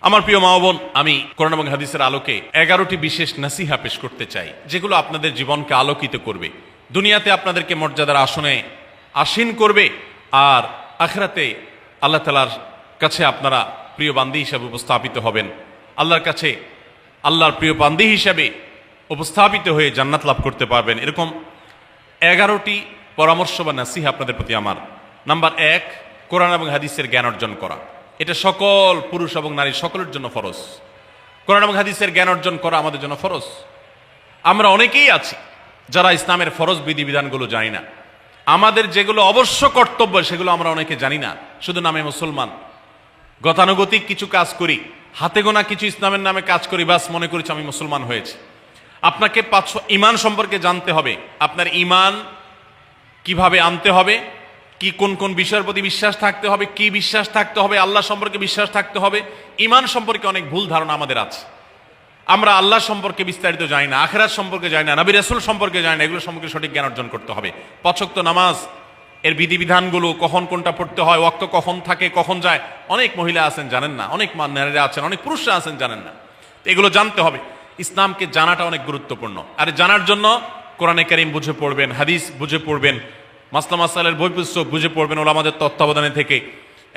আমার প্রিয় মা বোন, আমি কোরআন এবং হাদিসের আলোকে 11টি বিশেষ নাসিহা পেশ করতে চাই, যেগুলো আপনাদের জীবনকে আলোকিত করবে, দুনিয়াতে আপনাদেরকে মর্যাদার আসনে আসীন করবে, আর আখিরাতে আল্লাহ তাআলার কাছে আপনারা প্রিয় বান্দী হিসাবে উপস্থাপিত হবেন। আল্লাহর কাছে আল্লাহর প্রিয় বান্দী হিসাবে উপস্থাপিত হয়ে জান্নাত লাভ করতে পারবেন। এরকম 11টি পরামর্শ বা নাসিহা আপনাদের প্রতি আমার। নাম্বার 1, কোরআন এবং হাদিসের জ্ঞান অর্জন করা। এটা সকল পুরুষ এবং নারী সকলের জন্য ফরজ। কোরআন এবং হাদিসের জ্ঞান অর্জন করা আমাদের জন্য ফরজ। আমরা অনেকেই আছি যারা ইসলামের ফরজ বিধিবিধানগুলো জানি না। আমাদের যেগুলো অবশ্য কর্তব্য সেগুলো আমরা অনেকে জানি না, শুধু নামে মুসলমান। গতানুগতিক কিছু কাজ করি, হাতে গোনা কিছু ইসলামের নামে কাজ করি, বাস মনে করেছি আমি মুসলমান হয়েছি। আপনাকে ঈমান সম্পর্কে জানতে হবে। আপনার ঈমান কিভাবে আনতে হবে, কি কোন কোন বিষয়ের প্রতি বিশ্বাস থাকতে হবে, কি বিশ্বাস থাকতে হবে, আল্লাহ সম্পর্কে বিশ্বাস থাকতে হবে। ঈমান সম্পর্কে অনেক ভুল ধারণা আমাদের আছে। আমরা আল্লাহ সম্পর্কে বিস্তারিত জানি না, আখিরাত সম্পর্কে জানি না, নবী রাসূল সম্পর্কে জানি না। এগুলো সম্পর্কে সঠিক জ্ঞান অর্জন করতে হবে। 5 ওয়াক্ত নামাজ এর বিধিবিধানগুলো, কখন কোনটা পড়তে হয়, ওয়াক্ত কখন থাকে কখন যায়, অনেক মহিলা আছেন জানেন না, অনেক নারীরা আছেন, অনেক পুরুষরা আছেন জানেন না। এগুলো জানতে হবে। ইসলামকে জানাটা অনেক গুরুত্বপূর্ণ। আর জানার জন্য কোরআনে কারীম বুঝে পড়বেন, হাদিস বুঝে পড়বেন, মাসলা মাসাইলের বই পুস্তক বুঝে পড়বেন ওলামাদের তত্ত্বাবধানে থেকে,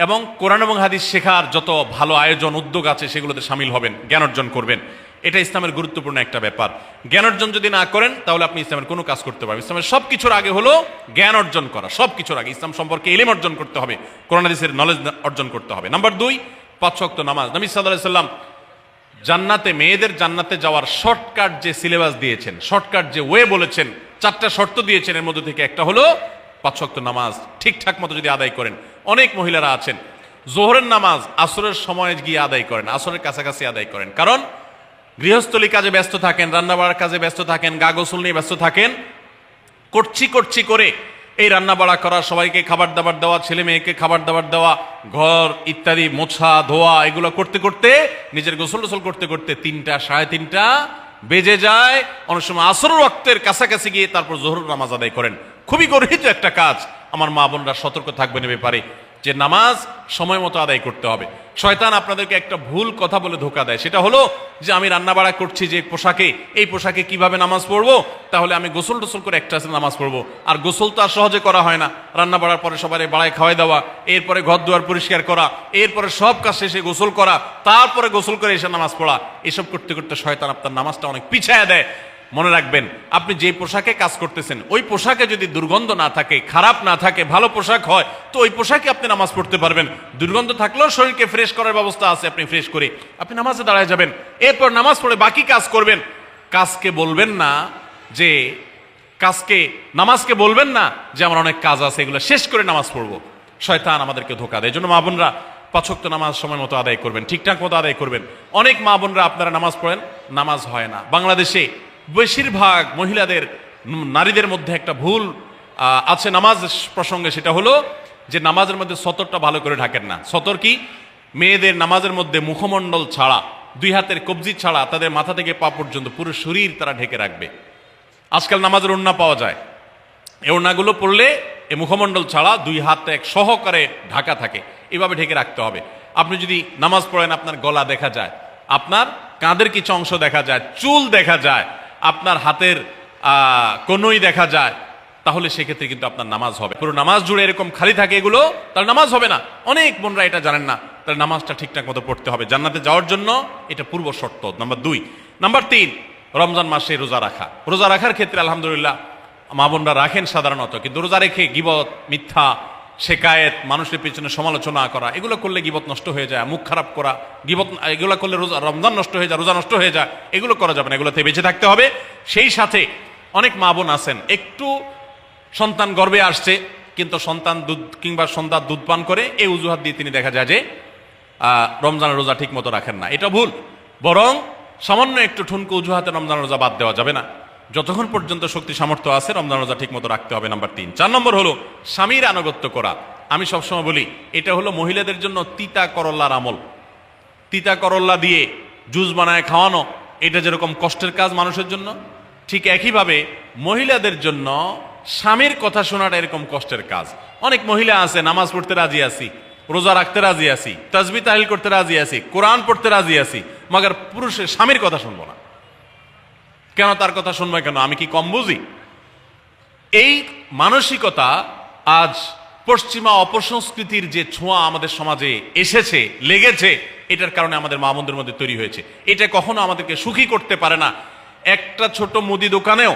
এবং কোরআন এবং হাদিস শেখার যত ভালো আয়োজন উদ্যোগ আছে সেগুলোতে শামিল হবেন, জ্ঞান অর্জন করবেন। এটা ইসলামের গুরুত্বপূর্ণ একটা ব্যাপার। জ্ঞান অর্জন যদি না করেন তাহলে আপনি ইসলামের কোনো কাজ করতে পারবেন। ইসলামের সব কিছুর আগে হলো জ্ঞান অর্জন করা। সব কিছুর আগে ইসলাম সম্পর্কে ইলম অর্জন করতে হবে, কোরআন হাদিসের নলেজ অর্জন করতে হবে। নাম্বার 2, 5 ওয়াক্ত নামাজ। নবী সাল্লাল্লাহু আলাইহি সাল্লাম জান্নাতে, মেয়েদের জান্নাতে যাওয়ার শর্টকাট যে সিলেবাস দিয়েছেন, শর্টকাট যে ওয়ে বলেছেন, 4টা শর্ত দিয়েছেন। এর মধ্যে থেকে একটা হলো 5 ওয়াক্ত নামাজ ঠিকঠাক মতো যদি আদায় করেন। অনেক মহিলারা আছেন জোহরের নামাজ আসরের সময় গিয়ে আদায় করেন, আসরের কাছাকাছি আদায় করেন, কারণ গৃহস্থলী কাজে ব্যস্ত থাকেন, রান্নাবাড়ার কাজে ব্যস্ত থাকেন, গা গোসল নিয়ে ব্যস্ত থাকেন। করছি করে এই রান্নাবাড়া করা, সবাইকে খাবার দাবার দেওয়া, ছেলে মেয়েকে খাবার দাবার দেওয়া, ঘর ইত্যাদি মোছা ধোয়া, এগুলো করতে করতে, নিজের গোসল টোসল করতে করতে 3টা 3:30 বেজে যায়। অনেক সময় আসরের ওয়াক্তের কাছাকাছি গিয়ে তারপর জোহরের নামাজ আদায় করেন। খুবই গর্হিত একটা কাজ। আমার মা বোনরা সতর্ক থাকবেন এ ব্যাপারে, যে নামাজ সময় মতো আদায় করতে হবে। শয়তান আপনাদেরকে একটা ভুল কথা বলে ধোঁকা দেয়, সেটা হলো যে আমি রান্নাবাড়া করছি যে পোশাকে, এই পোশাকে কিভাবে নামাজ পড়বো, তাহলে আমি গোসল টোসল করে একটা নামাজ পড়বো। আর গোসল তো আর সহজে করা হয় না। রান্নাবাড়ার পরে সবাই বাড়ায় খাওয়াই দেওয়া, এরপরে ঘর দুয়ার পরিষ্কার করা, এরপরে সব কাজ শেষে গোসল করা, তারপরে গোসল করে এসে নামাজ পড়া, এসব করতে করতে শয়তান আপনার নামাজটা অনেক পিছায়া দেয়। মনে রাখবেন, আপনি যে পোশাকে কাজ করতেছেন ওই পোশাকে যদি দুর্গন্ধ না থাকে, খারাপ না থাকে, ভালো পোশাক হয়, তো ওই পোশাকে আপনি নামাজ পড়তে পারবেন। দুর্গন্ধ থাকলেও শরীরকে ফ্রেশ করার ব্যবস্থা আছে, আপনি ফ্রেশ করে আপনি নামাজে দাঁড়ায় যাবেন, এরপর নামাজ পড়ে বাকি কাজ করবেন। কাজকে বলবেন না যে নামাজকে বলবেন না যে আমার অনেক কাজ আছে, এগুলো শেষ করে নামাজ পড়বো। শয়তান আমাদেরকে ধোঁকা দেয়। এজন্য মা বোনরা 5 ওয়াক্ত নামাজ সময় মতো আদায় করবেন, ঠিকঠাক মতো আদায় করবেন। অনেক মা বোনরা আপনারা নামাজ পড়েন, নামাজ হয় না। বাংলাদেশে বেশিরভাগ মহিলাদের, নারীদের মধ্যে একটা ভুল আছে নামাজ প্রসঙ্গে, সেটা হলো যে নামাজের মধ্যে সতরটা ভালো করে ঢাকেন না। সতর কি? মেয়েদের নামাজের মধ্যে মুখমণ্ডল ছাড়া, 2 হাতের কবজি ছাড়া তাদের মাথা থেকে পা পর্যন্ত পুরো শরীর তারা ঢেকে রাখবে। আজকাল নামাজের ওড়না পাওয়া যায়, এই ওড়নাগুলো পড়লে এই মুখমণ্ডল ছাড়া 2 হাত এক সহকারে ঢাকা থাকে, এভাবে ঢেকে রাখতে হবে। আপনি যদি নামাজ পড়েন, আপনার গলা দেখা যায়, আপনার কাঁধের কিছু অংশ দেখা যায়, চুল দেখা যায়, আপনার হাতের কনুই দেখা যায়, তাহলে সেক্ষেত্রে কিন্তু আপনার নামাজ হবে। পুরো নামাজ জুড়ে এরকম খালি থাকে এগুলো, তাহলে নামাজ হবে না। অনেক বোনরা এটা জানেন না, তাহলে নামাজটা ঠিকঠাক মতো পড়তে হবে। জান্নাতে যাওয়ার জন্য এটা পূর্ব শর্ত, নাম্বার 2। নাম্বার 3, রমজান মাসে রোজা রাখা। রোজা রাখার ক্ষেত্রে আলহামদুলিল্লাহ মা বোনরা রাখেন সাধারণত, কিন্তু রোজা রেখে গীবত, মিথ্যা, শেকায়েত, মানুষের পেছনে সমালোচনা করা, এগুলো করলে গীবত নষ্ট হয়ে যায়। মুখ খারাপ করা, গীবত, এগুলো করলে রমজান নষ্ট হয়ে যায়, রোজা নষ্ট হয়ে যায়। এগুলো করা যাবে না, এগুলো থেকে বেঁচে থাকতে হবে। সেই সাথে অনেক মা বোন আছেন, একটু সন্তান গর্ভে আসছে, কিন্তু সন্তান দুধ কিংবা সন্তান দুধ পান করে, এই অজুহাত দিয়ে তিনি দেখা যায় যে রমজানের রোজা ঠিক মতো রাখেন না। এটা ভুল। বরং সামান্য একটু ঠুনকো অজুহাতে রমজান রোজা বাদ দেওয়া যাবে না। যতক্ষণ পর্যন্ত শক্তি সামর্থ্য আছে রমজান রোজা ঠিক মতো রাখতে হবে। নাম্বার 3। 4 নম্বর হলো স্বামীর আনুগত্য করা। আমি সবসময় বলি, এটা হলো মহিলাদের জন্য তিতা করল্লার আমল। তিতা করল্লা দিয়ে জুস বানায় খাওয়ানো, এটা যেরকম কষ্টের কাজ মানুষের জন্য, ঠিক একইভাবে মহিলাদের জন্য স্বামীর কথা শোনাটা এরকম কষ্টের কাজ। অনেক মহিলা আছে নামাজ পড়তে রাজি আছি, রোজা রাখতে রাজি আছি, তাসবিহ তাহলিল করতে রাজি আছি, কোরআন পড়তে রাজি আছি, মগর পুরুষের স্বামীর কথা শুনবো না। কেন তার কথা শুনবো কেন? আমি কি কম বুঝি? এই মানসিকতা আজ পশ্চিমা অপসংস্কৃতির যে ছোঁয়া আমাদের সমাজে এসেছে, লেগেছে, এটার কারণে আমাদের মা বোনদের মধ্যে তৈরি হয়েছে। এটা কখনো আমাদেরকে সুখী করতে পারে না। একটা ছোট মুদি দোকানেও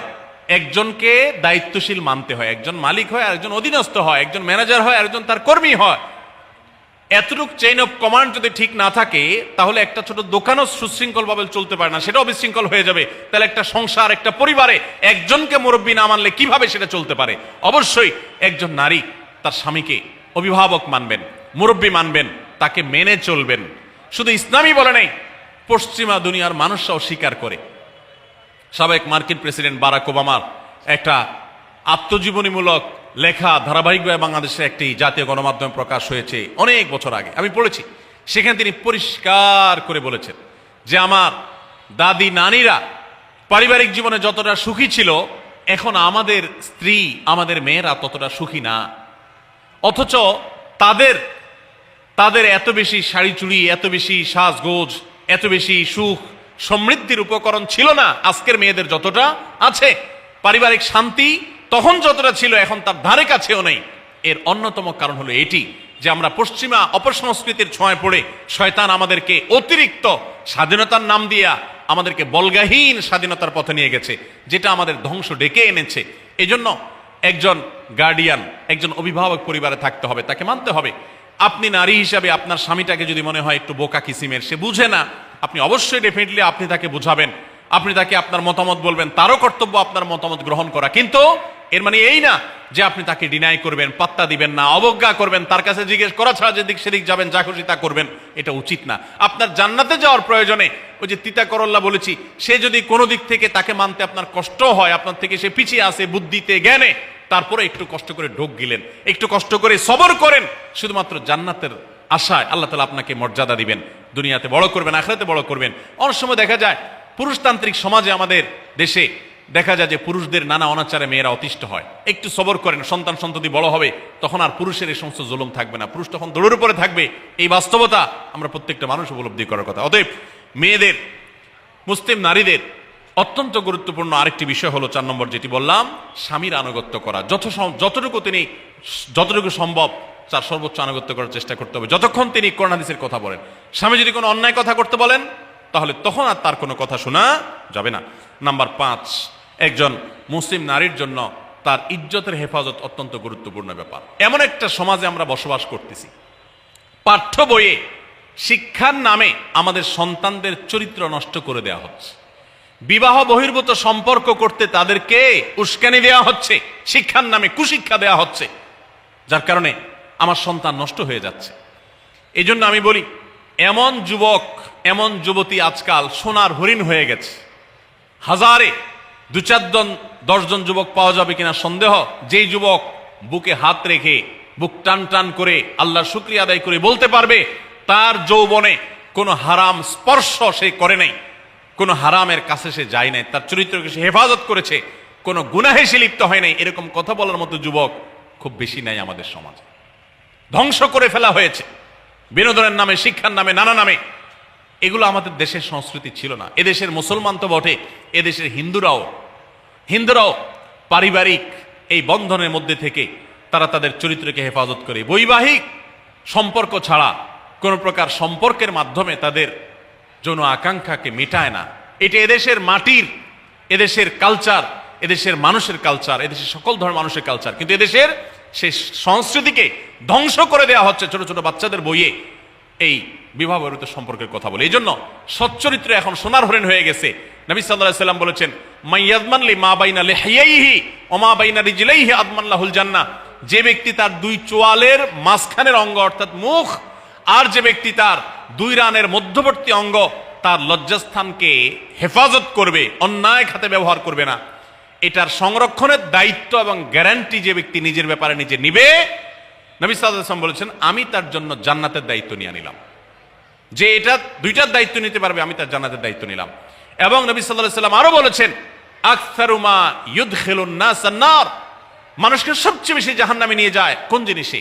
একজনকে দায়িত্বশীল মানতে হয়, একজন মালিক হয়, আরেকজন অধীনস্থ হয়, একজন ম্যানেজার হয়, আরেকজন তার কর্মী হয়। এতটুকু চেইন অফ কমান্ড যদি ঠিক না থাকে, তাহলে একটা ছোট দোকানও সুশৃঙ্খল ভাবে চলতে পারে না, সেটাও বিশৃঙ্খল হয়ে যাবে। তাহলে একটা সংসার, একটা পরিবারে একজনকে মুরব্বী না মানলে কিভাবে সেটা চলতে পারে? অবশ্যই একজন নারী তার স্বামীকে অভিভাবক মানবেন, মুরব্বী মানবেন, তাকে মেনে চলবেন। শুধু ইসলামই বলে নেই, পশ্চিমা দুনিয়ার মানুষরাও স্বীকার করে। সাবেক মার্কিন প্রেসিডেন্ট বারাক ওবামার একটা আত্মজীবনীমূলক লেখা ধারাবাহিকভাবে বাংলাদেশে একটি জাতীয় গণমাধ্যমে প্রকাশ হয়েছে অনেক বছর আগে, আমি পড়েছি। সেখানে তিনি পরিষ্কার করে বলেছেন যে আমার দাদি নানিরা পারিবারিক জীবনে যতটা সুখী ছিল, এখন আমাদের স্ত্রী, আমাদের মেয়েরা ততটা সুখী না। অথচ তাদের তাদের এত বেশি শাড়ি চুড়ি, এত বেশি সাজগোজ, এত বেশি সুখ সমৃদ্ধির উপকরণ ছিল না আজকের মেয়েদের যতটা আছে। পারিবারিক শান্তি তখন যতটা ছিল, এখন তার ধারে কাছেও নেই। এর অন্যতম কারণ হলো এটি যে আমরা পশ্চিমা অপসংস্কৃতির ছোঁয়ায় পড়ে শয়তান আমাদেরকে অতিরিক্ত স্বাধীনতার নাম দিয়া আমাদেরকে বলগাহীন স্বাধীনতার পথে নিয়ে গেছে, যেটা আমাদের ধ্বংস ডেকে এনেছে। এজন্য একজন গার্ডিয়ান, একজন অভিভাবক পরিবারে থাকতে হবে, তাকে মানতে হবে। আপনি নারী হিসাবে আপনার স্বামীটাকে যদি মনে হয় একটু বোকা কিসিমের, সে বুঝে না, আপনি অবশ্যই ডেফিনেটলি আপনি তাকে বুঝাবেন, আপনি তাকে আপনার মতামত বলবেন, তারও কর্তব্য আপনার মতামত গ্রহণ করা। কিন্তু এর মানে এই না যে আপনি তাকে ডিনাই করবেন, পাত্তা দিবেন না, অবজ্ঞা করবেন, তার কাছে জিজ্ঞেস করা ছাড়া যেদিক সেদিক যাবেন, যা খুশি তা করবেন, এটা উচিত না। আপনার জান্নাতে যাওয়ার প্রয়োজনে ওই যে তিতা করল্লা বলেছি, সে যদি কোনো দিক থেকে তাকে মানতে আপনার কষ্ট হয়, আপনার থেকে সে পিছিয়ে আসে বুদ্ধিতে জ্ঞানে, তারপরে একটু কষ্ট করে ঢোক গিলেন, একটু কষ্ট করে সবর করেন, শুধুমাত্র জান্নাতের আশায় আল্লাহ তাআলা আপনাকে মর্যাদা দিবেন, দুনিয়াতে বড় করবেন, আখিরাতে বড় করবেন। অনেক সময় দেখা যায় পুরুষতান্ত্রিক সমাজে আমাদের দেশে দেখা যায় যে পুরুষদের নানা অনাচারে মেয়েরা অতিষ্ঠ হয়। একটু সবর করেন, সন্তান সন্ততি বড় হবে, তখন আর পুরুষের এই সমস্ত জুলুম থাকবে না, পুরুষ তখন দৌড়ের উপরে থাকবে। এই বাস্তবতা আমরা প্রত্যেকটা মানুষ উপলব্ধি করার কথা। অতএব মেয়েদের, মুসলিম নারীদের অত্যন্ত গুরুত্বপূর্ণ আরেকটি বিষয় হলো 4 নম্বর যেটি বললাম, স্বামীর আনুগত্য করা। যতটুকু সম্ভব তার সর্বোচ্চ আনুগত্য করার চেষ্টা করতে হবে, যতক্ষণ তিনি কোরআন হাদিসের কথা বলেন। স্বামী যদি কোনো অন্যায় কথা করতে বলেন, তাহলে তখন আর তার কোনো কথা শোনা যাবে না। নাম্বার 5, একজন মুসলিম নারীর জন্য তার ইজ্জতের হেফাজত অত্যন্ত গুরুত্বপূর্ণ ব্যাপার। এমন একটা সমাজে আমরা বসবাস করতেছি, পাঠ্য বইয়ে শিক্ষার নামে আমাদের সন্তানদের চরিত্র নষ্ট করে দেওয়া হচ্ছে, বিবাহ বহির্ভূত সম্পর্ক করতে তাদেরকে উস্কানি দেওয়া হচ্ছে, শিক্ষার নামে কুশিক্ষা দেওয়া হচ্ছে, যার কারণে আমার সন্তান নষ্ট হয়ে যাচ্ছে। এই জন্য আমি বলি, এমন যুবক, এমন যুবতী আজকাল সোনার হরিণ হয়ে গেছে। হাজারে 2-4-10 জন যুবক পাওয়া যাবে কিনা সন্দেহ, যেই যুবক বুকে হাত রেখে বুক টান টান করে আল্লাহর শুকরিয়া আদায় করে বলতে পারবে তার যৌবনে কোনো হারাম স্পর্শ সে করে নাই, কোনো হারামের কাছে সে যায় নাই, তার চরিত্রকে সে হেফাজত করেছে, কোনো গুনাহে সে লিপ্ত হয় নাই, এরকম কথা বলার মতো যুবক খুব বেশি নাই আমাদের সমাজে। ধ্বংস করে ফেলা হয়েছে বিনোদনের নামে, শিক্ষার নামে, নানা নামে। এগুলো আমাদের দেশের সংস্কৃতি ছিল না। এদেশের মুসলমান তো বটে, এদেশের হিন্দুরাও পারিবারিক এই বন্ধনের মধ্যে থেকে তারা তাদের চরিত্রকে হেফাজত করে, বৈবাহিক সম্পর্ক ছাড়া কোনো প্রকার সম্পর্কের মাধ্যমে তাদের যৌন আকাঙ্ক্ষাকে মেটায় না। এটা এদেশের মাটির, এদেশের কালচার, এদেশের মানুষের কালচার, এদেশের সকল ধরনের মানুষের কালচার, কিন্তু এদেশের সেই সংস্কৃতিকে ধ্বংস করে দেওয়া হচ্ছে ছোট ছোট বাচ্চাদের বইয়ে এই বিবাহ বহির্ভূত সম্পর্কের কথা বলে। এই জন্য সচ্চরিত্র এখন সোনার হরিণ হয়ে গেছে। নবী সাল্লাল্লাহু আলাইহি ওয়াসাল্লাম বলেছেন, মাইয়াজমান লি মা বাইনা লিহিয়াইহি ওয়া মা বাইনা রিজলাইহি আদমান লাহুল জান্নাহ। যে ব্যক্তি তার 2 চোয়ালের মাঝখানের অঙ্গ অর্থাৎ মুখ, আর যে ব্যক্তি তার 2 রানের মধ্যবর্তী অঙ্গ, তার লজ্জাস্থানকে হেফাজত করবে, অন্যায় খাতে ব্যবহার করবে না, এটার সংরক্ষণের দায়িত্ব এবং গ্যারান্টি যে ব্যক্তি নিজের ব্যাপারে নিজে নিবে, নবী সাল্লাল্লাহু আলাইহি ওয়াসাল্লাম বলেছেন, আমি তার জন্য জান্নাতের দায়িত্ব নিয়ে নিলাম। যে এটা 2টার দায়িত্ব নিতে পারবে, আমি তার জান্নাতের দায়িত্ব নিলাম। এবং নবী সাল্লাল্লাহু আলাইহি ওয়াসাল্লাম আরো বলেছেন, আকসারু মা ইউদখিলুন নাস আন-নার, মানুষকে সবচেয়ে বেশি জাহান্নামে নিয়ে যায় কোন জিনিসে?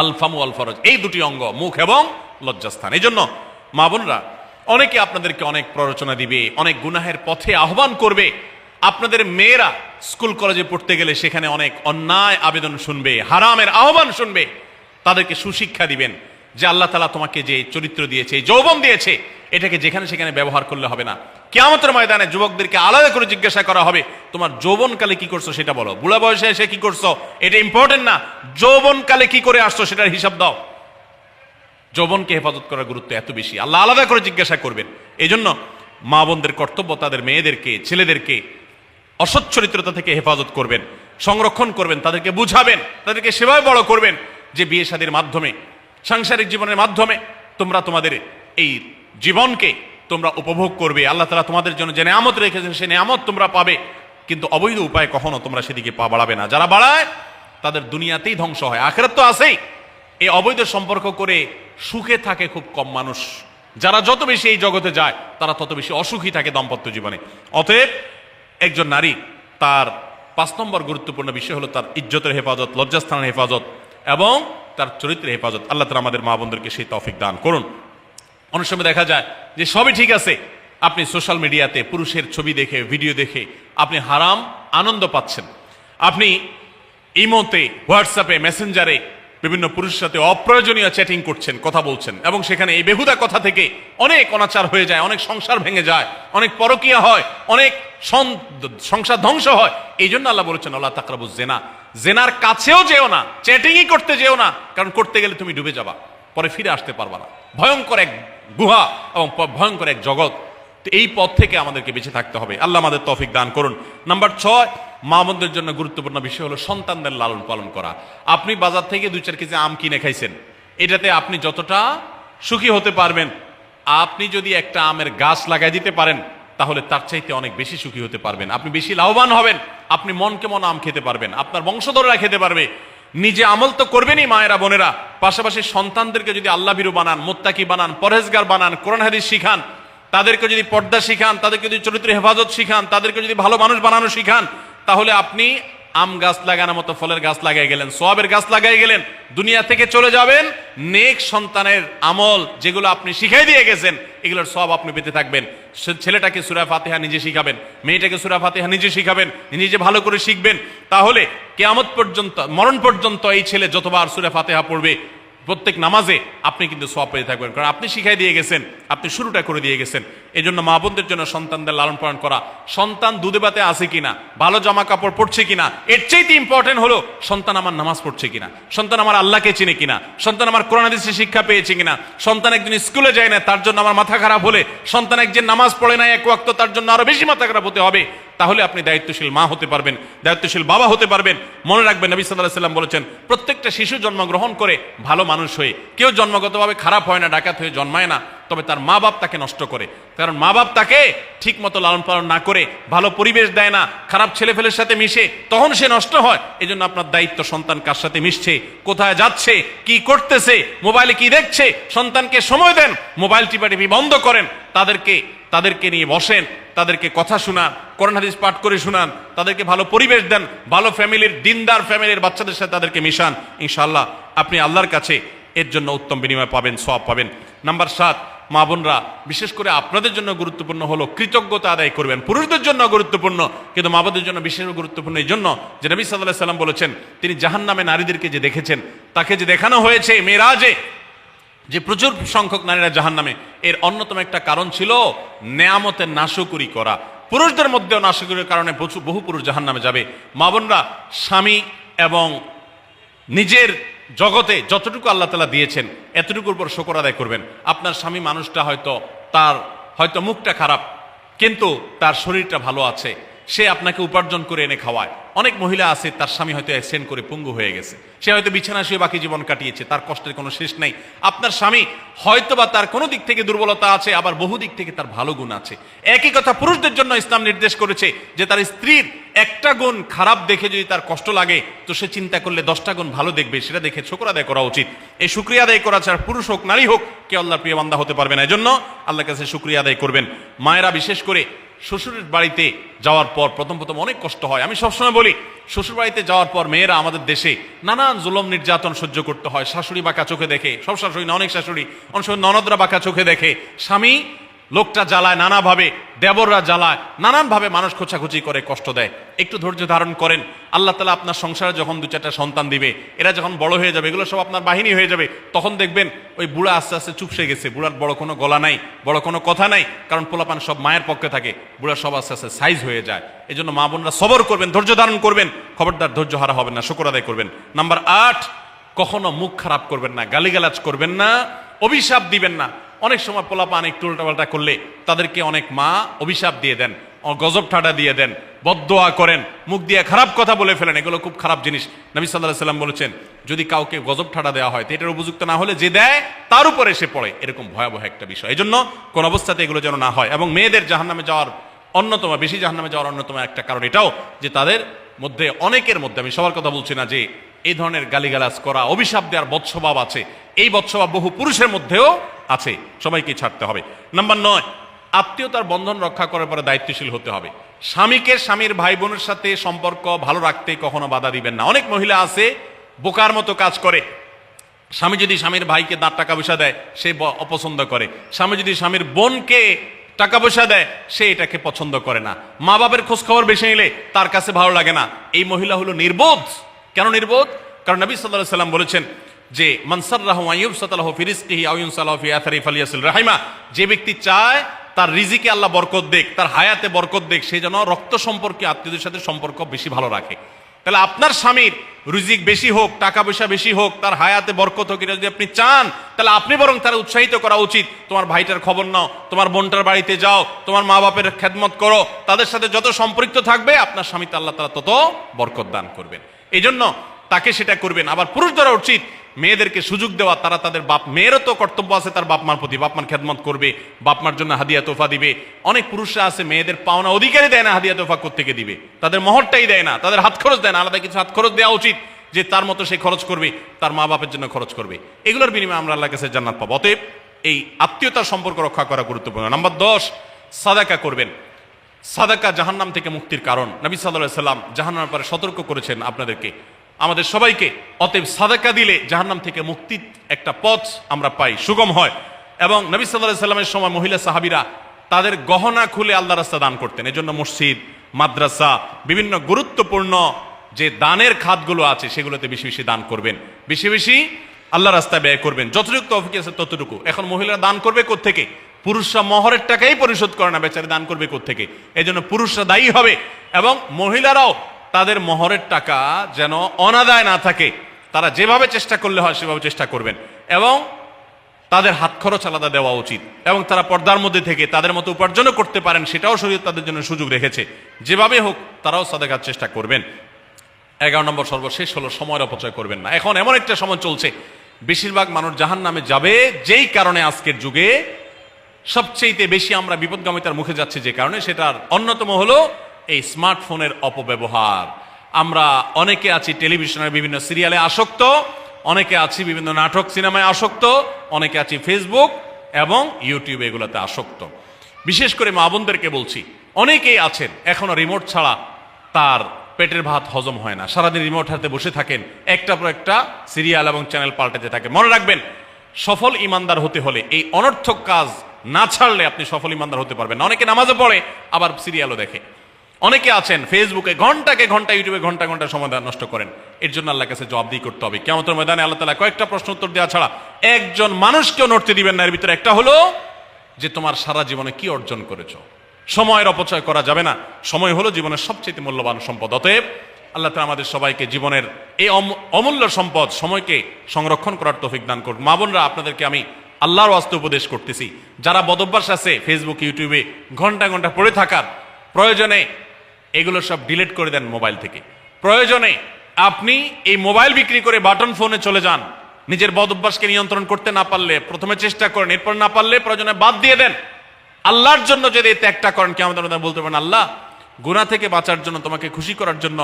আল ফামু আল ফরজ, এই দুটি অঙ্গ, মুখ এবং লজ্জাস্থান। এই জন্য মা বোনরা, অনেকে আপনাদেরকে অনেক প্ররোচনা দিবে, অনেক গুনাহের পথে আহ্বান করবে। আপনাদের মেয়েরা স্কুল কলেজে পড়তে গেলে সেখানে অনেক অন্যায় আবেদন শুনবে, হারামের আহ্বান শুনবে। তাদেরকে সুশিক্ষা দিবেন যে আল্লাহ তাআলা তোমাকে যে চরিত্র দিয়েছে, যৌবন দিয়েছে, এটাকে যেখানে সেখানে ব্যবহার করলে হবে না। কিয়ামতের ময়দানে যুবকদেরকে আলাদা করে জিজ্ঞাসা করা হবে, তোমার যৌবনকালে কি করছো সেটা বলো, বুড়া বয়সে এসে কি করছো এটা ইম্পর্টেন্ট না, যৌবনকালে কি করে আসছো সেটার হিসাব দাও। যৌবনকে হেফাজত করার গুরুত্ব এত বেশি, আল্লাহ আলাদা করে জিজ্ঞাসা করবেন। এই জন্য মা বোনদের কর্তব্য তাদের মেয়েদেরকে, ছেলেদেরকে অসৎ চরিত্রতা থেকে হেফাজত করবেন, সংরক্ষণ করবেন, তাদেরকে বুঝাবেন, তাদেরকে সেভাবে বড় করবেন যে বিয়ে শাদীর মাধ্যমে, সাংসারিক জীবনের মাধ্যমে তোমরা তোমাদের এই জীবনকে তোমরা উপভোগ করবে। আল্লাহ তাআলা তোমাদের জন্য যে নেয়ামত রেখেছেন সে নেয়ামত তোমরা পাবে, কিন্তু অবৈধ উপায়ে কখনো তোমরা সেদিকে পা বাড়াবে না। যারা বাড়ায় তাদের দুনিয়াতেই ধ্বংস হয়, আখিরাত তো আছেই। এই অবৈধ সম্পর্ক করে সুখে থাকে খুব কম মানুষ। যারা যত বেশি এই জগতে যায় তারা তত বেশি অসুখী থাকে দাম্পত্য জীবনে। অতএব একজন নারী, তার 5 নম্বর গুরুত্বপূর্ণ বিষয় হলো তার ইজ্জতের হেফাজত, লজ্জাস্থানের হেফাজত এবং তার চরিত্রের হেফাজত। আল্লাহ তাআলা আমাদের মা বোনদেরকে সেই তৌফিক দান করুন। অনেক সময় দেখা যায় যে সবই ঠিক আছে, আপনি সোশ্যাল মিডিয়াতে পুরুষের ছবি দেখে, ভিডিও দেখে আপনি হারাম আনন্দ পাচ্ছেন। আপনি ইমোতে, হোয়াটসঅ্যাপে, মেসেঞ্জারে বিভিন্ন পুরুষের সাথে অপ্রয়োজনীয় চ্যাটিং করছেন, কথা বলছেন, এবং সেখানে এই বেহুদা কথা থেকে অনেক অনাচার হয়ে যায়, অনেক সংসার ভেঙে যায়, অনেক পরকীয়া হয়, অনেক সংসার ধ্বংস হয়। এই জন্য আল্লাহ বলেছেন আল্লাহ তাকরাবুজ জেনা, জেনার কাছেও যেও না, চ্যাটিংই করতে যেও না, কারণ করতে গেলে তুমি ডুবে যাবা, পরে ফিরে আসতে পারবা না। ভয়ঙ্কর এক গুহা এবং ভয়ঙ্কর এক জগৎ। এই পথ থেকে আমাদেরকে বেঁচে থাকতে হবে। আল্লাহ আমাদের তৌফিক দান করুন। নাম্বার 6, মা বোনদের জন্য গুরুত্বপূর্ণ বিষয় হলো সন্তানদের লালন পালন করা। আপনি বাজার থেকে 2-4 কেজি আম কিনে খাইছেন, এটাতে আপনি যতটা সুখী হতে পারবেন, আপনি যদি একটা আমের গাছ লাগাই দিতে পারেন তাহলে তার চাইতে অনেক বেশি সুখী হতে পারবেন, আপনি বেশি লাভবান হবেন, আপনি মনকে মন আম খেতে পারবেন, আপনার বংশধররা খেতে পারবে। নিজে আমল তো করবেনই মায়েরা, বোনেরা, পাশাপাশি সন্তানদেরকে যদি আল্লাহ ভীরু বানান, মুত্তাকি বানান, পরহেজগার বানান, কোরআন হাদিস শিখান, তাদেরকে যদি পর্দা শিখান, তাদেরকে যদি চরিত্রের হেফাজত শিখান, তাদেরকে যদি ভালো মানুষ বানানো শিখান, তাহলে আপনি আম গাছ লাগানোর মতো ফলের গাছ লাগাই গেলেন, সওয়াবের গাছ লাগাই গেলেন। দুনিয়া থেকে চলে যাবেন, নেক সন্তানের আমল যেগুলো আপনি শিখাই দিয়ে গেছেন এগুলোর সওয়াব আপনি পেতে থাকবেন। ছেলেটাকে সূরা ফাতিহা নিজে শিখাবেন, মেয়েটাকে সূরা ফাতিহা নিজে শিখাবেন, নিজে ভালো করে শিখবেন। তাহলে কিয়ামত পর্যন্ত, মরণ পর্যন্ত এই ছেলে যতবার সূরা ফাতিহা পড়বে প্রত্যেক নামাজে আপনি কিন্তু সওয়াব পেয়ে থাকবেন, কারণ আপনি শিখাই দিয়ে গেছেন, আপনি শুরুটা করে দিয়ে গেছেন। এই জন্য মা বোনদের জন্য সন্তানদের লালন পালন করা, সন্তান দুধে ভাতে আছে কিনা, ভালো জামা কাপড় পরছে কিনা, এর চাইতে ইম্পর্টেন্ট হলো সন্তান আমার নামাজ পড়ছে কিনা, সন্তান আমার আল্লাহকে চিনে কিনা, সন্তান আমার কোরআন হাদিসের শিক্ষা পেয়েছে কিনা। সন্তান একজন স্কুলে যায় না, তার জন্য আমার মাথা খারাপ হলে, সন্তান একজন নামাজ পড়ে না এক ওয়াক্ত, তার জন্য আরো বেশি মাথা খারাপ হতে হবে। তাহলে আপনি দায়িত্বশীল মা হতে পারবেন, দায়িত্বশীল বাবা হতে পারবেন। মনে রাখবেন নবী সাল্লাল্লাহু আলাইহি ওয়াসাল্লাম বলেছেন, প্রত্যেকটা শিশু জন্মগ্রহণ করে ভালো মানুষ হয়ে, কেউ জন্মগতভাবে খারাপ হয় না, ডাকাত হয়ে জন্মায় না, তবে তার মা বাপ তাকে নষ্ট করে। কারণ মা বাপ তাকে ঠিক মতো লালন পালন না করে, ভালো পরিবেশ দেয় না, খারাপ ছেলেফেলের সাথে মিশে, তখন সে নষ্ট হয়। এই জন্য আপনার দায়িত্ব সন্তান কার সাথে মিশছে, কোথায় যাচ্ছে, কি করতেছে, মোবাইলে কি দেখছে, সন্তানকে সময় দেন, মোবাইল টিপাটিপি বন্ধ করেন, তাদেরকে নিয়ে বসেন, তাদেরকে কথা শোনান, কোরআন হাদিস পাঠ করে শোনান, তাদেরকে ভালো পরিবেশ দেন, ভালো ফ্যামিলির, দিনদার ফ্যামিলির বাচ্চাদের সাথে তাদেরকে মিশান। ইনশাআল্লাহ আপনি আল্লাহর কাছে এর জন্য উত্তম বিনিময় পাবেন, সওয়াব পাবেন। নাম্বার 7, মা বোনরা, বিশেষ করে আপনাদের জন্য গুরুত্বপূর্ণ হলো কৃতজ্ঞতা আদায় করবেন। পুরুষদের জন্য গুরুত্বপূর্ণ, কিন্তু মা বোনদের জন্য বিশেষ গুরুত্বপূর্ণ এই জন্য যে নবী সাল্লাল্লাহু আলাইহি ওয়াসাল্লাম বলেছেন, তিনি জাহান্নামে নারীদেরকে যে দেখেছেন, তাকে যে দেখানো হয়েছে মেরাজে, যে প্রচুর সংখ্যক নারীরা জাহান্নামে, এর অন্যতম একটা কারণ ছিল নেয়ামতের নাশকরি করা। পুরুষদের মধ্যেও নাশকরির কারণে বহু পুরুষ জাহান্নামে যাবে। মা বোনরা, স্বামী এবং নিজের জগতে যতটুকু আল্লাহ তাআলা দিয়েছেন এতটুকুর উপর শুকর আদায় করবেন। আপনার স্বামী মানুষটা হয়তো মুখটা খারাপ, কিন্তু তার শরীরটা ভালো আছে, সে আপনাকে উপার্জন করে এনে খাওয়ায়। অনেক মহিলা আছে, তার স্বামী হয়তো অ্যাক্সিডেন্ট করে পঙ্গু হয়ে গেছে, সে হয়তো বিছানা শুয়ে বাকি জীবন কাটিয়েছে, তার কষ্টের কোনো শেষ নাই। আপনার স্বামী হয়তো বা তার কোনো দিক থেকে দুর্বলতা আছে, আবার বহু দিক থেকে তার ভালো গুণ আছে। একই কথা পুরুষদের জন্য ইসলাম নির্দেশ করেছে যে তার স্ত্রীর একটা গুণ খারাপ দেখে যদি তার কষ্ট লাগে, তো সে চিন্তা করলে 10টা গুণ ভালো দেখবে, সেটা দেখে শুকর আদায় করা উচিত। এই শুকরিয়া আদায় করা ছাড়া পুরুষ হোক নারী হোক, কে আল্লাহর প্রিয় বান্দা হতে পারবে না। এই জন্য আল্লাহর কাছে শুকরিয়া আদায় করবেন। মায়েরা বিশেষ করে শ্বশুরের বাড়িতে যাওয়ার পর প্রথম প্রথম অনেক কষ্ট হয়। আমি সবসময় বলি, শ্বশুর বাড়িতে যাওয়ার পর মেয়েরা আমাদের দেশে নানান জুলুম নির্যাতন সহ্য করতে হয়। শাশুড়ি বাঁকা চোখে দেখে, সব শাশুড়ি না, অনেক শাশুড়ি, অনেক সময় ননদরা বাঁকা চোখে দেখে, স্বামী লোকটা জ্বালায় নানাভাবে, দেবররা জ্বালায় নানানভাবে, মানুষ খোঁচাখুচি করে, কষ্ট দেয়। একটু ধৈর্য ধারণ করেন, আল্লাহ তাআলা আপনার সংসারে যখন 2-4টা সন্তান দিবে, এরা যখন বড় হয়ে যাবে, এগুলো সব আপনার বাহিনী হয়ে যাবে, তখন দেখবেন ওই বুড়া আস্তে আস্তে চুপসে গেছে, বুড়ার বড় কোনো গলা নাই, বড় কোনো কথা নাই, কারণ পোলাপান সব মায়ের পক্ষে থাকে, বুড়া সব আস্তে আস্তে সাইজ হয়ে যায়। এই জন্য মা বোনরা সবর করবেন, ধৈর্য ধারণ করবেন, খবরদার ধৈর্য হারা হবেন না, শুকর আদায় করবেন। নাম্বার 8, কখনো মুখ খারাপ করবেন না, গালিগালাজ করবেন না, অভিশাপ দিবেন না। অনেক সময় পোলাপান একটু উল্টাপাল্টা করলে তাদেরকে অনেক মা অভিশাপ দিয়ে দেন, গজব ঠাডা দিয়ে দেন, বদদোয়া করেন, মুখ দিয়ে খারাপ কথা বলে ফেলেন। এগুলো খুব খারাপ জিনিস। নবী সাল্লাল্লাহু আলাইহি ওয়াসাল্লাম বলেছেন, যদি কাউকে গজব ঠাডা দেওয়া হয় তো এটার উপযুক্ত না হলে যে দেয় তার উপরে এসে পড়ে, এরকম ভয়াবহ একটা বিষয়। এই জন্য কোন অবস্থাতে এগুলো যেন না হয়। এবং মেয়েদের জাহান্নামে যাওয়ার অন্যতম, বেশি জাহান্নামে যাওয়ার অন্যতম একটা কারণ এটাও যে তাদের মধ্যে, অনেকের মধ্যে, আমি সবার কথা বলছি না, যে এই ধরনের গালিগালাজ করা, অভিশাপ দেওয়ার বদস্বভাব আছে। এই বদস্বভাব বহু পুরুষের মধ্যেও আছে, সবাইকে ছাড়তে হবে। নাম্বার 9, আত্মীয়তার বন্ধন রক্ষা করার পরে দায়িত্বশীল হতে হবে। স্বামীকে স্বামীর ভাই বোনের সাথে সম্পর্ক ভালো রাখতে কখনো বাধা দিবেন না। অনেক মহিলা আছে বোকার মতো কাজ করে। স্বামী যদি স্বামীর ভাইকে টাকা পয়সা দেয় সে অপছন্দ করে, স্বামী যদি স্বামীর বোনকে টাকা পয়সা দেয় সে এটাকে পছন্দ করে না, মা বাবার খোঁজ খবর বেশি নিলে তার কাছে ভালো লাগে না। এই মহিলা হলো নির্বোধ। কেন নির্বোধ? কারণ নবী সাল্লাল্লাহু আলাইহি ওয়াসাল্লাম বলেছেন যে মান সাররাহু আন ইউবসাতালাহু ফি রিজকিহি আও ইউনসালাহু ফি আথারি ফালিয়াসিল রাহিমা, যে ব্যক্তি চায় তার রিজিকে আল্লাহ বরকত দেখ, তার হায়াতে বরকত দেখ, সে যেন রক্ত সম্পর্কে আত্মীয়দের সাথে সম্পর্ক বেশি ভালো রাখে। তাহলে আপনার স্বামীর রিজিক বেশি হোক, টাকা পয়সা বেশি হোক, তার হায়াতে বরকত হোক, এটা যদি আপনি চান তাহলে আপনি বরং তারা উৎসাহিত করা উচিত। তোমার ভাইটার খবর নাও, তোমার বোনটার বাড়িতে যাও, তোমার মা বাপের খেদমত করো, তাদের সাথে যত সম্পৃক্ত থাকবে আপনার স্বামীতে আল্লাহ তাআলা তত বরকত দান করবেন। এই জন্য তাকে সেটা করবেন। আবার পুরুষদেরও উচিত মেয়েদেরকে সুযোগ দেওয়া, তারা তাদের বাপ, মেয়েরও তো কর্তব্য আছে তার বাপ মার প্রতি, বাপ মার খেদমত করবে, বাপ মার জন্য হাদিয়া তোফা দিবে। অনেক পুরুষরা আছে মেয়েদের পাওনা অধিকারই দেয় না, হাদিয়া তোফা কোত্থেকে দিবে, তাদের মহরটাই দেয় না, তাদের হাত খরচ দেয় না। আলাদা কিছু হাত খরচ দেওয়া উচিত, যে তার মতো সে খরচ করবে, তার মা বাপের জন্য খরচ করবে, এগুলোর বিনিময়ে আমরা আল্লাহর কাছে জান্নাত পাবো। অতএব এই আত্মীয়তার সম্পর্ক রক্ষা করা গুরুত্বপূর্ণ। নাম্বার 10, সাদাকা করবেন। সাদাকা জাহান্নাম থেকে মুক্তির কারণ। নবী সাল্লাল্লাহু আলাইহি ওয়াসাল্লাম জাহান্নামের ব্যাপারে সতর্ক করেছেন আপনাদেরকে, আমাদের সবাইকে। অতএব সাদাকা দিলে জাহান্নাম থেকে মুক্তির একটা পথ আমরা পাই, সুগম হয়। এবং নবী সাল্লাল্লাহু আলাইহি ওয়াসাল্লামের সময় মহিলা সাহাবীরা তাদের গহনা খুলে আল্লাহর রাস্তায় দান করতেন। এজন্য মসজিদ, মাদ্রাসা, বিভিন্ন গুরুত্বপূর্ণ যে দানের খাতগুলো আছে সেগুলোতে বেশি বেশি দান করবেন, বেশি বেশি আল্লাহর রাস্তায় ব্যয় করবেন, যতটুকু তৌফিক আছে ততটুকু। এখন মহিলারা দান করবে কোত্থেকে? পুরুষরা মহরের টাকাই পরিশোধ করে না, বেচারে দান করবে কোত্থেকে? এই জন্য পুরুষরা দায়ী হবে, এবং মহিলারাও তাদের মহরের টাকা যেন অনাদায় না থাকে, তারা যেভাবে চেষ্টা করলে হয় সেভাবে চেষ্টা করবেন, এবং তাদের হাত খরচ আলাদা দেওয়া উচিত, এবং তারা পর্দার মধ্যে থেকে তাদের মতো উপার্জনও করতে পারেন, সেটাও শরীয়ত তাদের জন্য সুযোগ রেখেছে। যেভাবে হোক তারাও সাদাকার চেষ্টা করবেন। 11 নম্বর সর্বশেষ হলো সময়ের অপচয় করবেন না। এখন এমন একটা সময় চলছে, বেশিরভাগ মানুষ জাহান্নামে যাবে যেই কারণে, আজকের যুগে সবচেয়ে বেশি আমরা বিপদগামিতার মুখে যাচ্ছি যে কারণে, সেটার অন্যতম হলো এই স্মার্টফোনের অপব্যবহার। আমরা অনেকে আছি টেলিভিশনের বিভিন্ন সিরিয়ালে আসক্ত, অনেকে আছি বিভিন্ন নাটক সিনেমায় আসক্ত, অনেকে আছি ফেসবুক এবং ইউটিউব এগুলোতে আসক্ত। বিশেষ করে মা বোনদেরকে বলছি, অনেকেই আছেন এখনো রিমোট ছাড়া তার পেটের ভাত হজম হয় না, সারাদিন রিমোট হাতে বসে থাকেন, একটা পর একটা সিরিয়াল এবং চ্যানেল পাল্টাতে থাকে। মনে রাখবেন, সফল ইমানদার হতে হলে এই অনর্থক কাজ না ছাড়লে আপনি সফল ইমানদার হতে পারবেন না। অনেকে নামাজে পড়ে আবার সিরিয়ালও দেখে, অনেকে আছেন ফেসবুকে ঘন্টাকে ঘন্টা, ইউটিউবে ঘন্টা ঘন্টা সময় নষ্ট করেন। এর জন্য আল্লাহর কাছে জবাবদিহি করতে হবে। কিয়ামতের ময়দানে আল্লাহ তাআলা কয়েকটা প্রশ্ন উত্তর দেওয়া ছাড়া একজন মানুষকেও নড়তে দিবেন না। এর ভিতরে একটা হলো যে তোমার সারা জীবনে কি অর্জন করেছো। সময়ের অপচয় করা যাবে না। সময় হলো জীবনের সবচেয়ে মূল্যবান সম্পদ। অতএব আল্লাহ তাআলা আমাদের সবাইকে জীবনের এই অমূল্য সম্পদ সময়কে সংরক্ষণ করার তৌফিক দান করুন। মা বোনরা, আপনাদেরকে আমি আল্লাহর ওয়াস্তে উপদেশ করতেছি, যারা বদভ্যাস আছে ফেসবুক ইউটিউবে ঘন্টা ঘন্টা পড়ে থাকার, প্রয়োজনে এগুলো সব ডিলিট করে দেন মোবাইল থেকে। প্রয়োজনে আপনি এই মোবাইল বিক্রি করে বাটন ফোনে চলে যান। নিজের বদভ্যাসকে নিয়ন্ত্রণ করতে না পারলে প্রথমে চেষ্টা করেন, এরপর না পারলে প্রয়োজনে বাদ দিয়ে দেন। আল্লাহর জন্য যদি এই ত্যাগটা করেন, কিয়ামতের ময়দানে বলতে পারেন, আল্লাহ গুনাহ থেকে বাঁচার জন্য, তোমাকে খুশি করার জন্য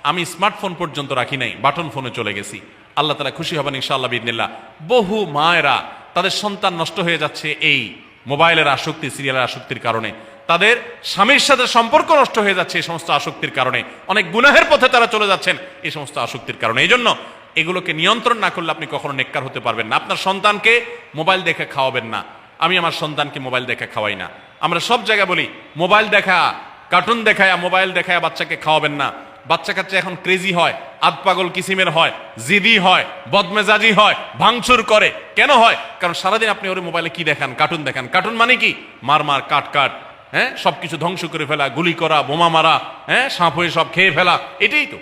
আমি স্মার্টফোন পর্যন্ত রাখি নাই, বাটন ফোনে চলে গেছি। আল্লাহ তাআলা খুশি হবেন ইনশাআল্লাহ বিইذنিল্লাহ। বহু মায়েরা তাদের সন্তান নষ্ট হয়ে যাচ্ছে এই মোবাইলের আসক্তি, সিরিয়ালের আসক্তির কারণে। তাদের স্বামীর সাথে সম্পর্ক নষ্ট হয়ে যাচ্ছে এই সমস্ত আসক্তির কারণে, অনেক গুনাহের পথে তারা চলে যাচ্ছেন এই সমস্ত আসক্তির কারণে। এই জন্য এগুলোকে নিয়ন্ত্রণ না করলে আপনি কখনো নেককার হতে পারবেন না। আপনার সন্তানকে মোবাইল দেখে খাওয়াবেন না। আমি আমার সন্তানকে মোবাইল দেখে খাওয়াই না। আমরা সব জায়গায় বলি মোবাইল দেখা, কার্টুন দেখায়, মোবাইল দেখায় বাচ্চাকে খাওয়াবেন না। বাচ্চা কাচ্চা এখন ক্রেজি হয়, আধপাগল কিসিমের হয়, জিদি হয়, বদমেজাজি হয়, ভাঙচুর করে। কেন হয়? কারণ সারাদিন আপনি ওর মোবাইলে কি দেখান? কার্টুন দেখান। কার্টুন মানে কি? মার মার, কাট কাট, হ্যাঁ, সবকিছু ধ্বংস করে ফেলা, গুলি করা, বোমা মারা, হ্যাঁ, সাপ হয়ে সব খেয়ে ফেলা, এটাই তো।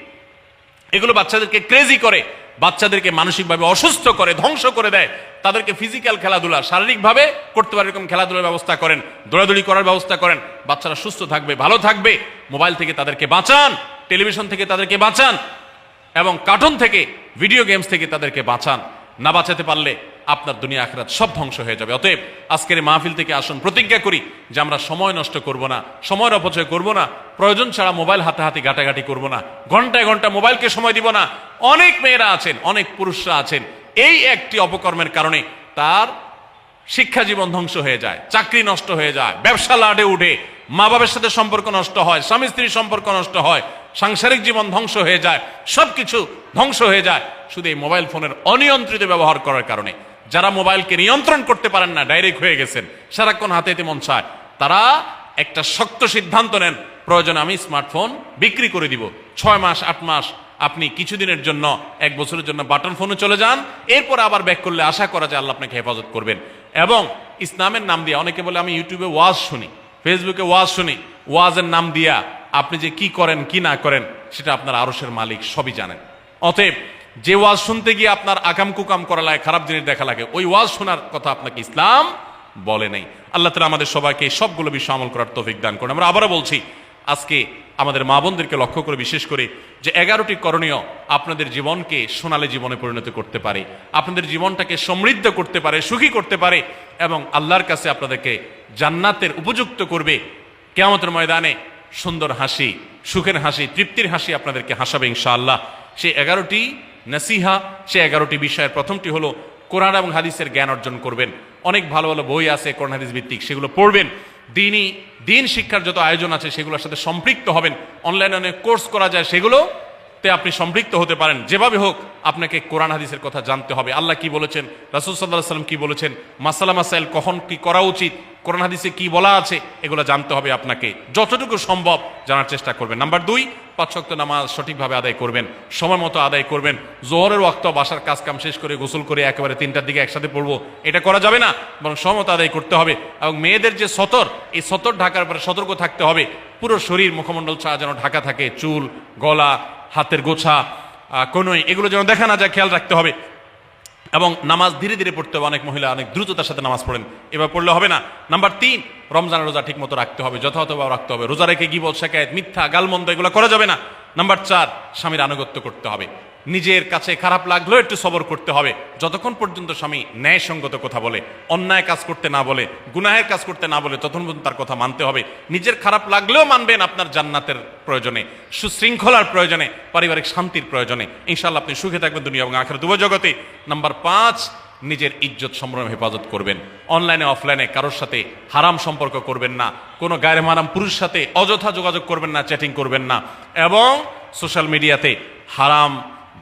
এগুলো বাচ্চাদেরকে ক্রেজি করে, বাচ্চাদেরকে মানসিকভাবে অসুস্থ করে, ধ্বংস করে দেয়। তাদেরকে ফিজিক্যাল খেলাধুলা, শারীরিকভাবে করতে পারে এরকম খেলাধুলার ব্যবস্থা করেন, দৌড়াদৌড়ি করার ব্যবস্থা করেন। বাচ্চারা সুস্থ থাকবে, ভালো থাকবে। মোবাইল থেকে তাদেরকে বাঁচান, টেলিভিশন থেকে তাদেরকে বাঁচান, এবং কার্টুন থেকে, ভিডিও গেমস থেকে তাদেরকে বাঁচান। না বাঁচাতে পারলে আপনার দুনিয়া আখিরাত সব ধ্বংস হয়ে যাবে। অতএব আজকের এই মাহফিল থেকে আসুন প্রতিজ্ঞা করি যে আমরা সময় নষ্ট করব না, সময়ের অপচয় করব না, প্রয়োজন ছাড়া মোবাইল হাতাহাতি ঘাটাঘাটি করব না, ঘন্টায় ঘন্টা মোবাইলকে সময় দিব না। অনেক মেয়েরা আছেন, অনেক পুরুষরা আছেন, এই একটি অপকর্মের কারণে তার শিক্ষা জীবন ধ্বংস হয়ে যায়, চাকরি নষ্ট হয়ে যায়, ব্যবসা লাডে উঠে, মা বাবার সাথে সম্পর্ক নষ্ট হয়, স্বামী স্ত্রীর সম্পর্ক নষ্ট হয়, সাংসারিক জীবন ধ্বংস হয়ে যায়, সবকিছু ধ্বংস হয়ে যায় শুধু এই মোবাইল ফোনের অনিয়ন্ত্রিত ব্যবহার করার কারণে। যারা মোবাইলকে নিয়ন্ত্রণ করতে পারেন না, ডাইরেক্ট হয়ে গেছেন, সারাক্ষণ হাতে হাতে মন চায়, তারা একটা শক্ত সিদ্ধান্ত নেন, প্রয়োজন আমি স্মার্টফোন বিক্রি করে দিব। 6 মাস 8 মাস আপনি কিছুদিনের জন্য, 1 বছরের জন্য বাটন ফোনে চলে যান, এরপর আবার ব্যাক করলে আশা করা যায় আল্লাহ আপনাকে হেফাজত করবেন। এবং ইসলামের নাম দিয়ে, অনেকে বলে আমি ইউটিউবে ওয়াজ শুনি, ফেসবুকে ওয়াজ শুনি, ওয়াজের নাম দিয়া আপনি যে কি করেন কি না করেন সেটা আপনার আরশের মালিক সবই জানেন। অতএব যে ওয়াজ শুনতে গিয়ে আপনার আকাম কুকাম করা লাগে, খারাপ জিনিস দেখা লাগে, ওই ওয়াজ শোনার কথা আপনাকে ইসলাম বলে নেই। আল্লাহ তাআলা আমাদের সবাইকে সবগুলো বিষয় আমল করার তৌফিক দান করুন। আমরা আবারও বলছি, আজকে আমাদের মা বোনদেরকে লক্ষ্য করে বিশেষ করে যে 11টি করণীয় আপনাদের জীবনকে সোনালী জীবনে পরিণত করতে পারে, আপনাদের জীবনটাকে সমৃদ্ধ করতে পারে, সুখী করতে পারে, এবং আল্লাহর কাছে আপনাদেরকে জান্নাতের উপযুক্ত করবে। কিয়ামতের ময়দানে সুন্দর হাসি, সুখের হাসি, তৃপ্তির হাসি আপনাদেরকে হাসাবে ইনশাআল্লাহ। সেই 11টি নসিহা, সেই 11টি বিষয়ের প্রথমটি হলো কোরআন এবং হাদিসের জ্ঞান অর্জন করবেন। অনেক ভালো ভালো বই আছে কোরআন হাদিস ভিত্তিক, সেগুলো পড়বেন। দিন শিক্ষার যত আয়োজন আছে সেগুলোর সাথে সম্পৃক্ত হবেন। অনলাইনে অনেক কোর্স করা যায়, সেগুলোতে আপনি সম্পৃক্ত হতে পারেন। যেভাবে হোক আপনাকে কোরআন হাদিসের কথা জানতে হবে। আল্লাহ কি বলেছেন, রাসূল সাল্লাল্লাহু আলাইহি ওয়াসাল্লাম কি বলেছেন, মাসালা মাসাইল কখন কি করা উচিত, কোরআন হাদিসে কি বলা আছে, এগুলো জানতে হবে আপনাকে। যতটুকু সম্ভব জানার চেষ্টা করবেন। নাম্বার 2, 5 ওয়াক্ত নামাজ সঠিকভাবে আদায় করবেন, সময় মতো আদায় করবেন। জোহরের ওয়াক্ত বাসার কাজ কাম শেষ করে গোসল করে একেবারে 3টার দিকে একসাথে পড়বো, এটা করা যাবে না, বরং সময় মতো আদায় করতে হবে। এবং মেয়েদের যে সতর, এই সতর ঢাকার পরে সতর্ক থাকতে হবে। পুরো শরীর মুখমণ্ডল ছাড়া যেন ঢাকা থাকে, চুল, গলা, হাতের গোছা, কনুই, এগুলো যেন দেখা না যায়, খেয়াল রাখতে হবে। এবং নামাজ ধীরে ধীরে পড়তে হবে। অনেক মহিলা অনেক দ্রুততার সাথে নামাজ পড়েন, এবার পড়লে হবে না। নাম্বার 3, রমজানের রোজা ঠিক মতো রাখতে হবে, যথাযথভাবে রাখতে হবে। রোজা রেখে গীবত, শিকায়েত, মিথ্যা, গালমন্দ এগুলো করা যাবে না। নাম্বার 4, স্বামীর আনুগত্য করতে হবে। নিজের কাছে খারাপ লাগলেও একটু সবর করতে হবে, যতক্ষণ পর্যন্ত স্বামী ন্যায়সঙ্গত কথা বলে, অন্যায় কাজ করতে না বলে, গুনাহের কাজ করতে না বলে, ততক্ষণ পর্যন্ত তার কথা মানতে হবে। নিজের খারাপ লাগলেও মানবেন আপনার জান্নাতের প্রয়োজনে, সুশৃঙ্খলার প্রয়োজনে, পারিবারিক শান্তির প্রয়োজনে। ইনশাআল্লাহ আপনি সুখে থাকবেন দুনিয়া এবং আখিরাত উভয় জগতে। নাম্বার 5, নিজের ইজ্জত সম্ভ্রম হেফাজত করবেন। অনলাইনে অফলাইনে কারোর সাথে হারাম সম্পর্ক করবেন না, কোনো গায়রে মারাম পুরুষের সাথে অযথা যোগাযোগ করবেন না, চ্যাটিং করবেন না, এবং সোশ্যাল মিডিয়াতে হারাম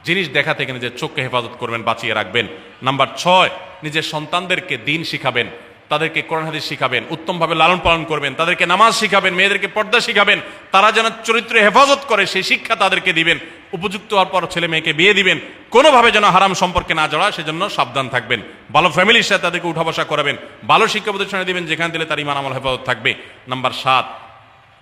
জিনিস দেখা থেকে নিজের চোখকে হেফাজত করবেন, বাঁচিয়ে রাখবেন। নাম্বার 6, নিজের সন্তানদেরকে দিন শিখাবেন, তাদেরকে কোরআন হাদিস শিখাবেন, উত্তমভাবে লালন পালন করবেন, তাদেরকে নামাজ শিখাবেন, মেয়েদেরকে পর্দা শিখাবেন, তারা যেন চরিত্রে হেফাজত করে সেই শিক্ষা তাদেরকে দিবেন। উপযুক্ত হওয়ার পর ছেলে মেয়েকে বিয়ে দিবেন, কোনোভাবে যেন হারাম সম্পর্কে না জড়ায় সেজন্য সাবধান থাকবেন। ভালো ফ্যামিলির সাথে তাদেরকে উঠা বসা করাবেন, ভালো শিক্ষা প্রতিষ্ঠানে দিবেন যেখানে দিলে তার ঈমান আমল হেফাজত থাকবে। নাম্বার 7,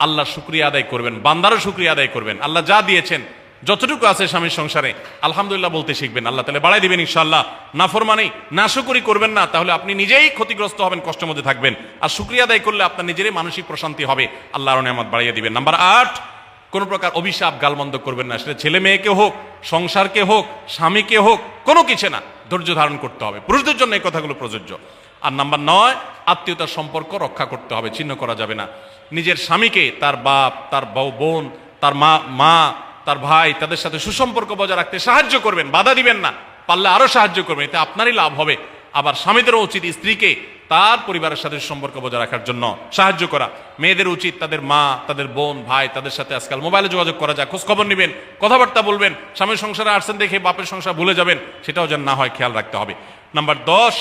আল্লাহর শুকরিয়া আদায় করবেন, বান্দারও শুকরিয়া আদায় করবেন। আল্লাহ যা দিয়েছেন, যতটুকু আছে স্বামীর সংসারে আলহামদুলিল্লাহ বলতে শিখবেন, আল্লাহ তাআলা বাড়াই দিবেন ইনশাআল্লাহ। নাফরমানি, নাশুকরি করবেন না, তাহলে আপনি নিজেই ক্ষতিগ্রস্ত হবেন, কষ্টের মধ্যে থাকবেন। আর শুকরিয়া আদায় করলে আপনার নিজেরই মানসিক প্রশান্তি হবে, আল্লাহর নিয়ামত বাড়িয়ে দিবেন। নাম্বার 8, কোনো প্রকার অভিশাপ গালমন্দ করবেন না, সেটা ছেলে মেয়েকে হোক, সংসারকে হোক, স্বামীকে হোক, কোনো কিছু না, ধৈর্য ধারণ করতে হবে। পুরুষদের জন্য এই কথাগুলো প্রযোজ্য। আর নাম্বার 9, আত্মীয়তার সম্পর্ক রক্ষা করতে হবে, ছিন্ন করা যাবে না। নিজের স্বামীকে তার বাপ, তার বোন, তার মা, তার ভাই, তাদের সাথে সুসম্পর্ক বজায় রাখতে সাহায্য করবেন, বাধা দিবেন না, পারলে আরো সাহায্য করবেন, এতে আপনারই লাভ হবে। আবার স্বামীদেরও উচিত স্ত্রীকে তার পরিবারের সাথে সম্পর্ক বজায় রাখার জন্য সাহায্য করা। মেয়েদের উচিত তাদের মা, তাদের বোন, ভাই, তাদের সাথে আজকাল মোবাইলে যোগাযোগ করা যায়, খোঁজ খবর নেবেন, কথাবার্তা বলবেন। স্বামীর সংসারে আসছেন দেখে বাপের সংসার ভুলে যাবেন, সেটাও যেন না হয় খেয়াল রাখতে হবে। নাম্বার 10,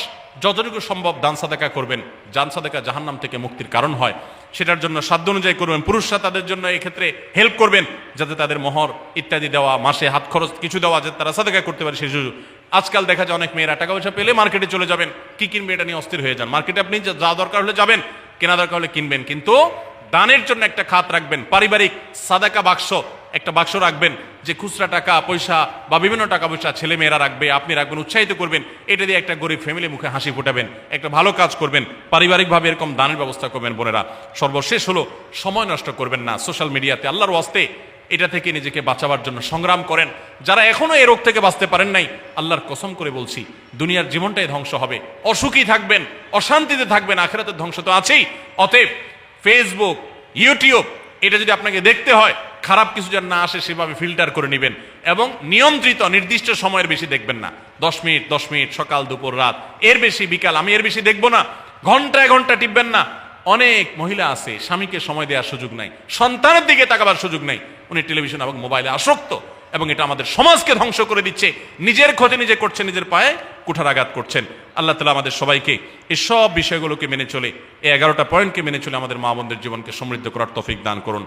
যতটুকু সম্ভব দান সাদাকা করবেন। দান সাদাকা জাহান্নাম থেকে মুক্তির কারণ হয়, সেটার জন্য সাধ্য অনুযায়ী করবেন। পুরুষরা তাদের জন্য এই ক্ষেত্রে হেল্প করবেন, যাতে তাদের মোহর ইত্যাদি দেওয়া, মাসে হাত খরচ কিছু দেওয়া, যাতে তারা সাদাকা করতে পারে সেই সুযোগ। আজকাল দেখা যায় অনেক মেয়েরা টাকা পয়সা পেলে মার্কেটে চলে যাবেন, কি কিনবে এটা নিয়ে অস্থির হয়ে যান। মার্কেটে আপনি যা দরকার হলে যাবেন, কেনা দরকার হলে কিনবেন, কিন্তু দানের জন্য একটা খাত রাখবেন। পারিবারিক সাদাকা বাক্স, একটা বাক্স রাখবেন, যে খুচরা টাকা পয়সা বা বিভিন্ন টাকা পয়সা ছেলে মেয়েরা রাখবে, আপনি রাখবেন, উৎসাহিত করবেন। এটা দিয়ে একটা গরিব ফ্যামিলি মুখে হাসি ফোটাবেন, একটা ভালো কাজ করবেন, পারিবারিকভাবে এরকম দানের ব্যবস্থা করবেন। বোনেরা, সর্বশেষ হলো সময় নষ্ট করবেন না সোশ্যাল মিডিয়াতে। আল্লাহর ওয়াস্তে এটা থেকে নিজেকে বাঁচাবার জন্য সংগ্রাম করেন। যারা এখনো এই রোগ থেকে বাঁচতে পারেন নাই, আল্লাহর কসম করে বলছি, দুনিয়ার জীবনটাই ধ্বংস হবে, অসুখী থাকবেন, অশান্তিতে থাকবেন, আখিরাতের ধ্বংস তো আছেই। অতএব ফেসবুক, ইউটিউব, এটা যদি আপনাকে দেখতে হয়, খারাপ কিছু যেন না আসে সেভাবে ফিল্টার করে নেবেন, এবং নিয়ন্ত্রিত নির্দিষ্ট সময়ের বেশি দেখবেন না। 10 মিনিট 10 মিনিট, সকাল দুপুর রাত, এর বেশি বিকাল, আমি এর বেশি দেখবো না। ঘন্টায় ঘন্টা টিপবেন না। অনেক মহিলা আছে স্বামীকে সময় দেওয়ার সুযোগ নাই, সন্তানের দিকে তাকাবার সুযোগ নাই, উনি টেলিভিশন এবং মোবাইলে আসক্ত, এবং এটা আমাদের সমাজকে ধ্বংস করে দিচ্ছে। নিজের ক্ষতি নিজে করছেন, নিজের পায়ে কুঠারাঘাত করছেন। আল্লাহ তাআলা আমাদের সবাইকে এই সব বিষয়গুলোকে মেনে চলে, এই 11টা পয়েন্টকে মেনে চলে আমাদের মা বোনদের জীবনকে সমৃদ্ধ করার তৌফিক দান করুন।